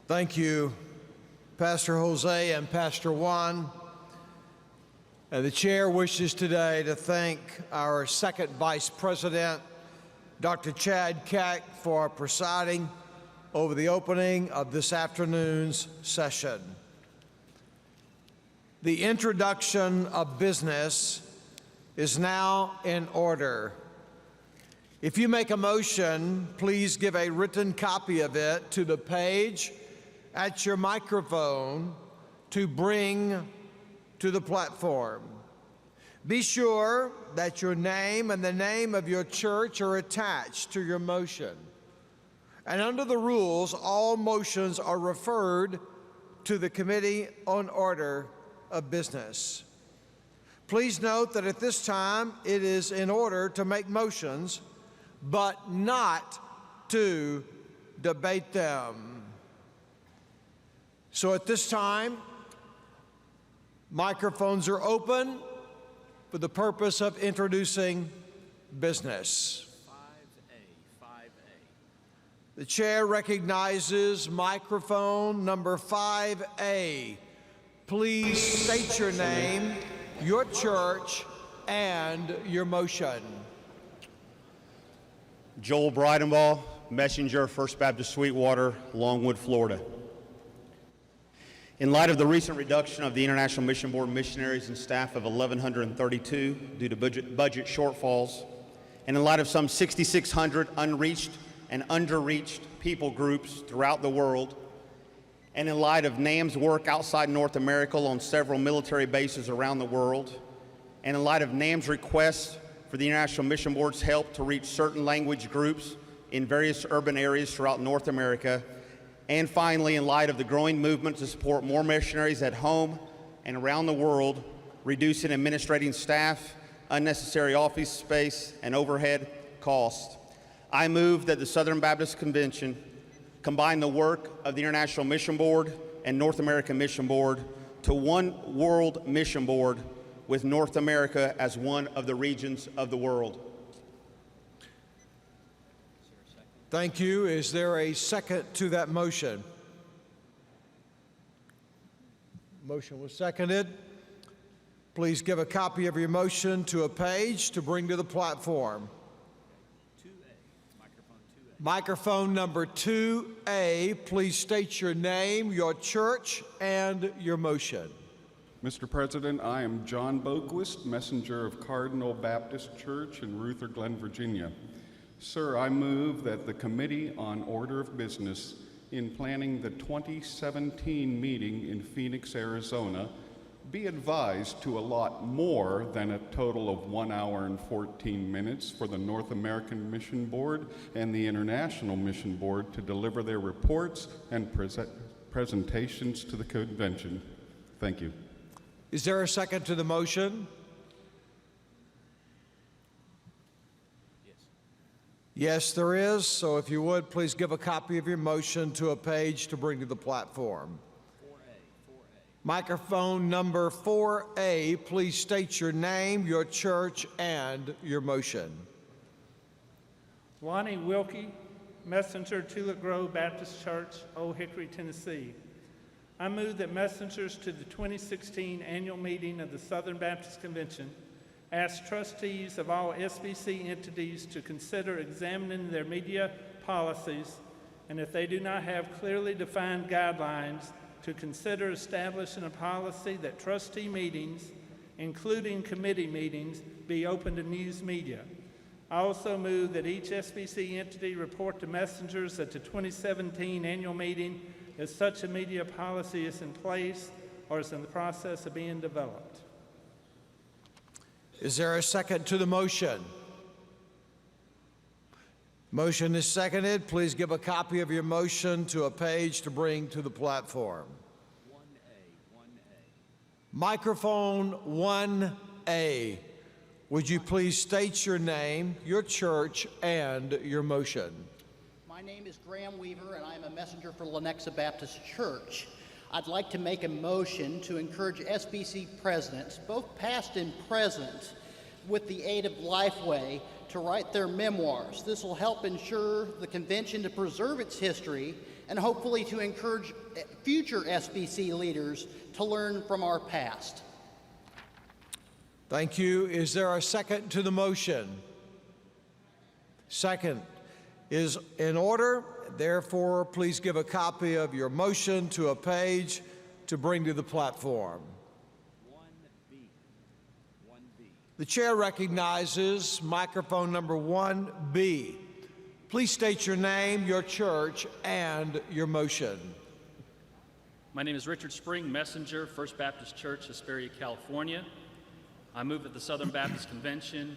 Thank you, Pastor Jose and Pastor Juan. And the chair wishes today to thank our second vice president, Dr. Chad Keck, for presiding over the opening of this afternoon's session. The introduction of business is now in order. If you make a motion, please give a written copy of it to the page at your microphone to bring to the platform. Be sure that your name and the name of your church are attached to your motion. And under the rules, all motions are referred to the Committee on Order of Business. Please note that at this time it is in order to make motions, but not to debate them. So at this time, microphones are open for the purpose of introducing business. 5A. The chair recognizes microphone number 5A. Please state your name, your church, and your motion. Joel Breidenball, Messenger, First Baptist Sweetwater, Longwood, Florida. In light of the recent reduction of the International Mission Board missionaries and staff of 1,132 due to budget shortfalls, and in light of some 6,600 unreached and underreached people groups throughout the world, and in light of NAM's work outside North America on several military bases around the world, and in light of NAM's request for the International Mission Board's help to reach certain language groups in various urban areas throughout North America, and finally, in light of the growing movement to support more missionaries at home and around the world, reducing administrating staff, unnecessary office space, and overhead costs, I move that the Southern Baptist Convention combine the work of the International Mission Board and North American Mission Board to one world mission board with North America as one of the regions of the world. Thank you. Is there a second to that motion? Motion was seconded. Please give a copy of your motion to a page to bring to the platform. 2A. Microphone 2A. Microphone number 2A. Please state your name, your church, and your motion. Mr. President, I am John Boquist, Messenger of Cardinal Baptist Church in Ruther Glen, Virginia. Sir, I move that the Committee on Order of Business, in planning the 2017 meeting in Phoenix, Arizona, be advised to allot more than a total of 1 hour and 14 minutes for the North American Mission Board and the International Mission Board to deliver their reports and presentations to the convention. Thank you. Is there a second to the motion? Yes, there is. So if you would, please give a copy of your motion to a page to bring to the platform. 4A. Microphone number 4A, please state your name, your church, and your motion. Lonnie Wilkie, Messenger, Tulip Grove Baptist Church, Old Hickory, Tennessee. I move that messengers to the 2016 annual meeting of the Southern Baptist Convention ask trustees of all SBC entities to consider examining their media policies, and if they do not have clearly defined guidelines, to consider establishing a policy that trustee meetings, including committee meetings, be open to news media. I also move that each SBC entity report to messengers at the 2017 annual meeting if such a media policy is in place or is in the process of being developed. Is there a second to the motion? Motion is seconded. Please give a copy of your motion to a page to bring to the platform. 1A. Microphone 1A. Would you please state your name, your church, and your motion? My name is Graham Weaver, and I'm a messenger for Lenexa Baptist Church. I'd like to make a motion to encourage SBC presidents, both past and present, with the aid of Lifeway, to write their memoirs. This will help ensure the convention to preserve its history and hopefully to encourage future SBC leaders to learn from our past. Thank you. Is there a second to the motion? Second is in order. Therefore, please give a copy of your motion to a page to bring to the platform. 1B. 1B. The chair recognizes microphone number 1B. Please state your name, your church, and your motion. My name is Richard Spring, messenger, First Baptist Church, Hesperia, California. I move that the Southern Baptist Convention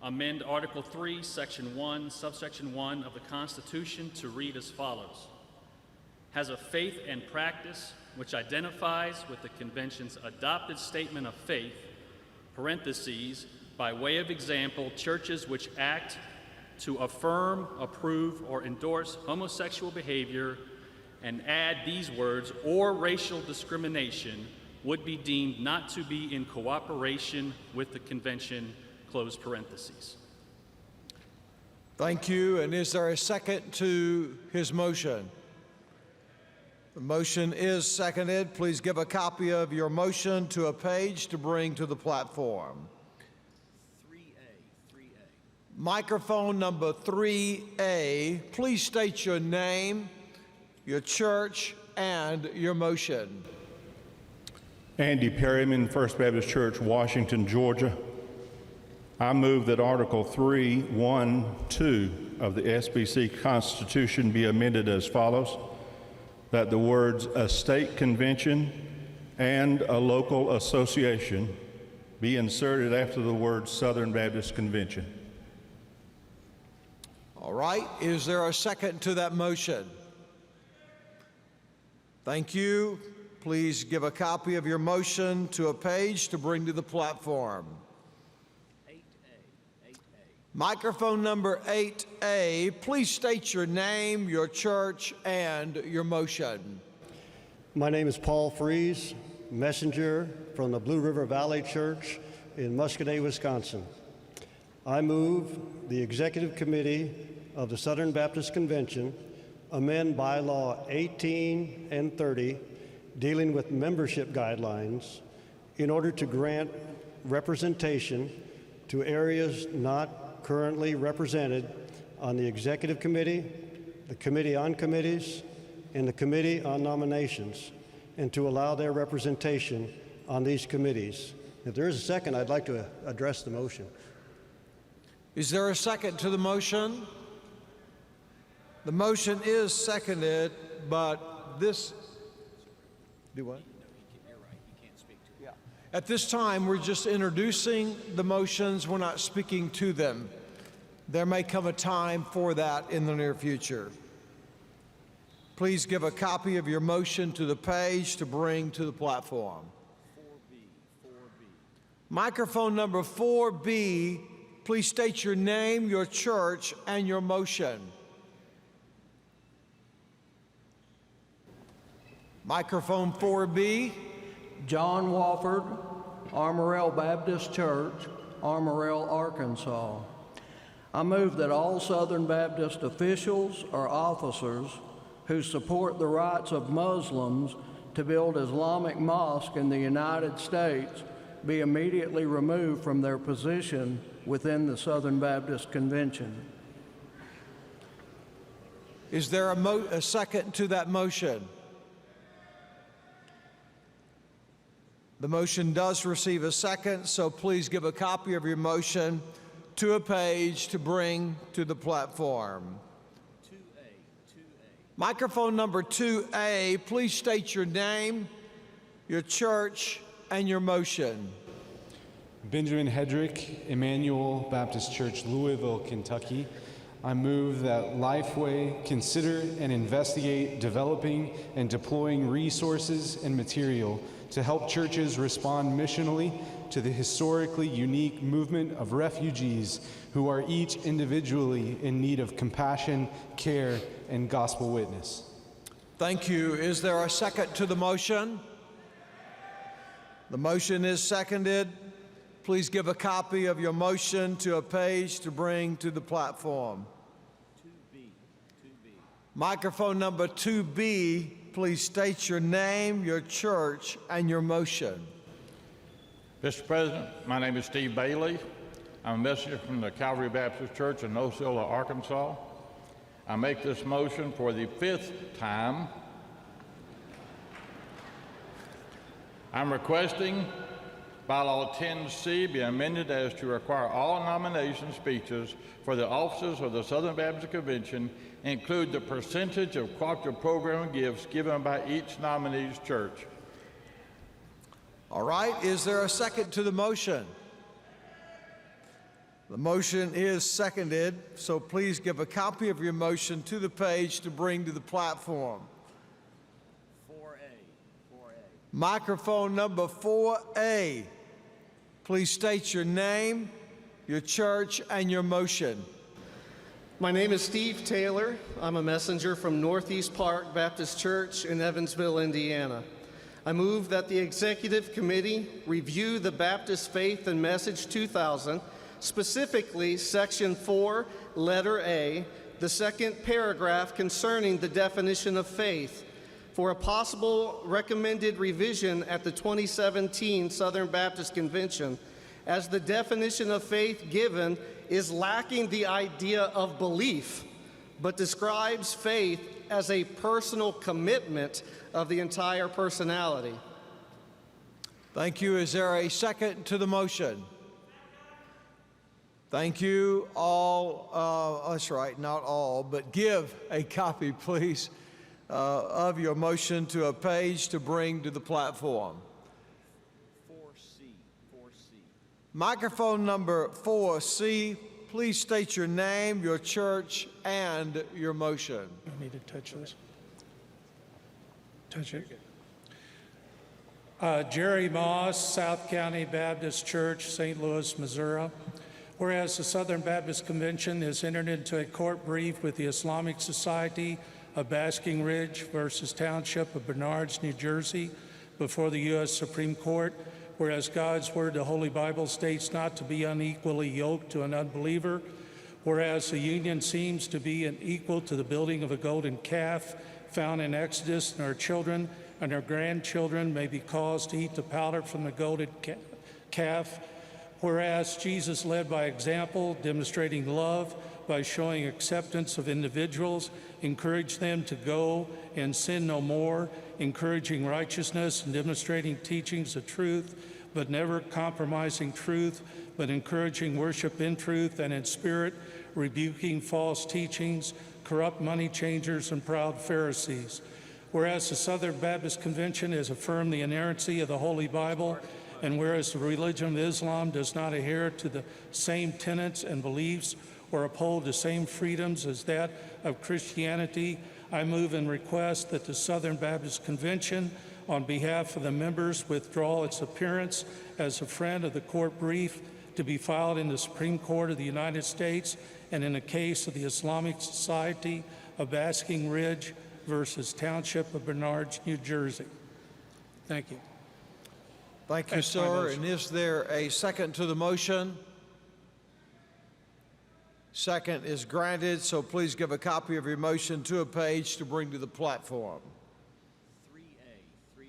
amend Article 3, Section 1, Subsection 1 of the Constitution to read as follows. Has a faith and practice which identifies with the Convention's adopted statement of faith, parentheses, by way of example, churches which act to affirm, approve, or endorse homosexual behavior, and add these words, or racial discrimination, would be deemed not to be in cooperation with the Convention, close parentheses. Thank you. And is there a second to his motion? The motion is seconded. Please give a copy of your motion to a page to bring to the platform. 3A. 3A. Microphone number 3A. Please state your name, your church, and your motion. Andy Perryman, First Baptist Church, Washington, Georgia. I move that Article 3, 1, 2 of the SBC Constitution be amended as follows: that the words "a state convention" and "a local association" be inserted after the words "Southern Baptist Convention." All right. Is there a second to that motion? Thank you. Please give a copy of your motion to a page to bring to the platform. 8A. 8A. Microphone number 8A, please state your name, your church, and your motion. My name is Paul Fries, messenger from the Blue River Valley Church in Muscadet, Wisconsin. I move the Executive Committee of the Southern Baptist Convention amend bylaw 18 and 30 dealing with membership guidelines in order to grant representation to areas not currently represented on the Executive Committee, the Committee on Committees, and the Committee on Nominations, and to allow their representation on these committees. If there is a second, I'd like to address the motion. Is there a second to the motion? The motion is seconded, but this... Do what? You're right. You can't speak to it. At this time, we're just introducing the motions. We're not speaking to them. There may come a time for that in the near future. Please give a copy of your motion to the page to bring to the platform. 4B. 4B. Microphone number 4B, please state your name, your church, and your motion. Microphone 4B. John Wofford, Armorel Baptist Church, Armorel, Arkansas. I move that all Southern Baptist officials or officers who support the rights of Muslims to build Islamic mosques in the United States be immediately removed from their position within the Southern Baptist Convention. Is there a second to that motion? The motion does receive a second, so please give a copy of your motion to a page to bring to the platform. 2A. 2A. Microphone number 2A, please state your name, your church, and your motion. Benjamin Hedrick, Emmanuel Baptist Church, Louisville, Kentucky. I move that Lifeway consider and investigate developing and deploying resources and material to help churches respond missionally to the historically unique movement of refugees who are each individually in need of compassion, care, and gospel witness. Thank you. Is there a second to the motion? The motion is seconded. Please give a copy of your motion to a page to bring to the platform. 2B. 2B. Microphone number 2B, please state your name, your church, and your motion. Mr. President, my name is Steve Bailey. I'm a messenger from the Calvary Baptist Church in Osceola, Arkansas. I make this motion for the 5th time. I'm requesting Bylaw 10C be amended as to require all nomination speeches for the offices of the Southern Baptist Convention include the percentage of cooperative program gifts given by each nominee's church. All right, is there a second to the motion? The motion is seconded, so please give a copy of your motion to the page to bring to the platform. 4A. Microphone number 4A. Please state your name, your church, and your motion. My name is Steve Taylor. I'm a messenger from Northeast Park Baptist Church in Evansville, Indiana. I move that the Executive Committee review the Baptist Faith and Message 2000, specifically Section 4, Letter A, the second paragraph concerning the definition of faith, for a possible recommended revision at the 2017 Southern Baptist Convention, as the definition of faith given is lacking the idea of belief, but describes faith as a personal commitment of the entire personality. Thank you. Is there a second to the motion? Thank you. All, that's right, not all, but give a copy, please, of your motion to a page to bring to the platform. 4C. Microphone number 4C, please state your name, your church, and your motion. I need to touch this. Touch it. Jerry Moss, South County Baptist Church, St. Louis, Missouri. Whereas the Southern Baptist Convention has entered into a court brief with the Islamic Society of Basking Ridge versus Township of Bernards, New Jersey, before the U.S. Supreme Court, whereas God's Word, the Holy Bible, states not to be unequally yoked to an unbeliever, whereas the union seems to be unequal to the building of a golden calf found in Exodus, and our children and our grandchildren may be caused to eat the powder from the golden calf, whereas Jesus led by example, demonstrating love by showing acceptance of individuals, encouraged them to go and sin no more, encouraging righteousness and demonstrating teachings of truth, but never compromising truth, but encouraging worship in truth and in spirit, rebuking false teachings, corrupt money changers, and proud Pharisees. Whereas the Southern Baptist Convention has affirmed the inerrancy of the Holy Bible, and whereas the religion of Islam does not adhere to the same tenets and beliefs or uphold the same freedoms as that of Christianity, I move and request that the Southern Baptist Convention, on behalf of the members, withdraw its appearance as a friend of the court brief to be filed in the Supreme Court of the United States and in the case of the Islamic Society of Basking Ridge versus Township of Bernards, New Jersey. Thank you. Thank you, That's my sir. motion. And is there a second to the motion? Second is granted, so please give a copy of your motion to a page to bring to the platform. 3A.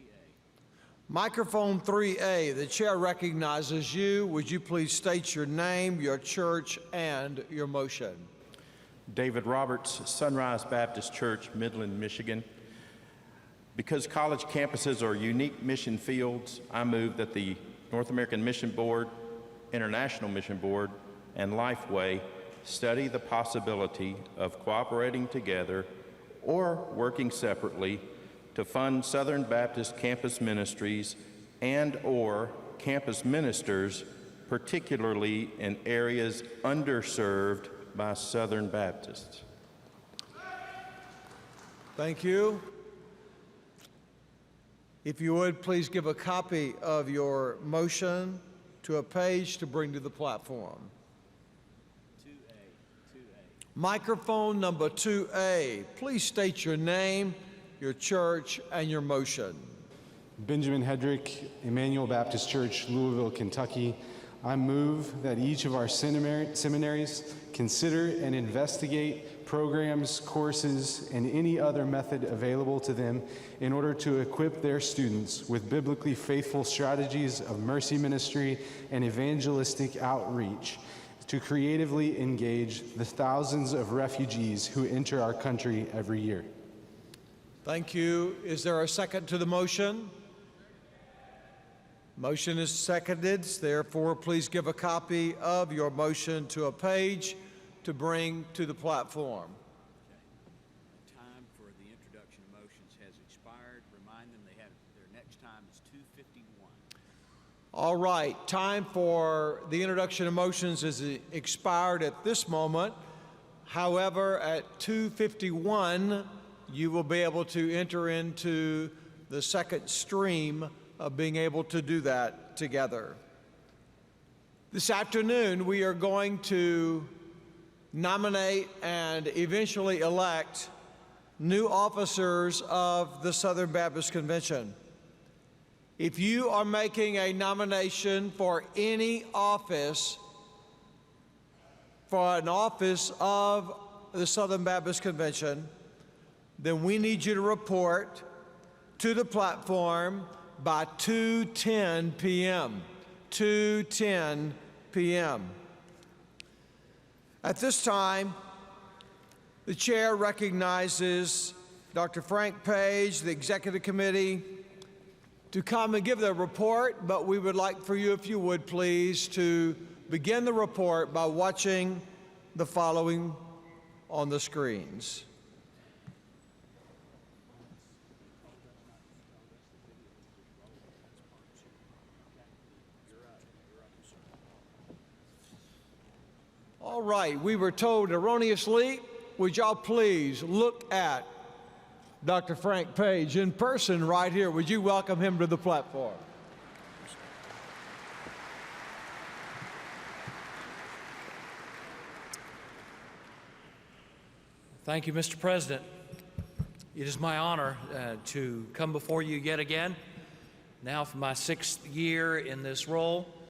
Microphone 3A, the chair recognizes you. Would you please state your name, your church, and your motion? David Roberts, Sunrise Baptist Church, Midland, Michigan. Because college campuses are unique mission fields, I move that the North American Mission Board, International Mission Board, and Lifeway study the possibility of cooperating together or working separately to fund Southern Baptist campus ministries and/or campus ministers, particularly in areas underserved by Southern Baptists. Thank you. If you would, please give a copy of your motion to a page to bring to the platform. 2A. Microphone number 2A, please state your name, your church, and your motion. Benjamin Hedrick, Emmanuel Baptist Church, Louisville, Kentucky. I move that each of our seminaries consider and investigate programs, courses, and any other method available to them in order to equip their students with biblically faithful strategies of mercy ministry and evangelistic outreach to creatively engage the thousands of refugees who enter our country every year. Thank you. Is there a second to the motion? Motion is seconded. Therefore, please give a copy of your motion to a page to bring to the platform. Time for the introduction of motions has expired. Remind them their next time is 2:51. All right, time for the introduction of motions is expired at this moment. However, at 2:51, you will be able to enter into the second stream of being able to do that together. This afternoon, we are going to nominate and eventually elect new officers of the Southern Baptist Convention. If you are making a nomination for any office, for an office of the Southern Baptist Convention, then we need you to report to the platform by 2:10 p.m. 2:10 p.m. At this time, the chair recognizes Dr. Frank Page, the Executive Committee, to come and give their report, but we would like for you, if you would please, to begin the report by watching the following on the screens. All right, we were told erroneously. Would y'all please look at Dr. Frank Page in person right here? Would you welcome him to the platform? Thank you, Mr. President. It is my honor to come before you yet again, now for my 6th year in this role.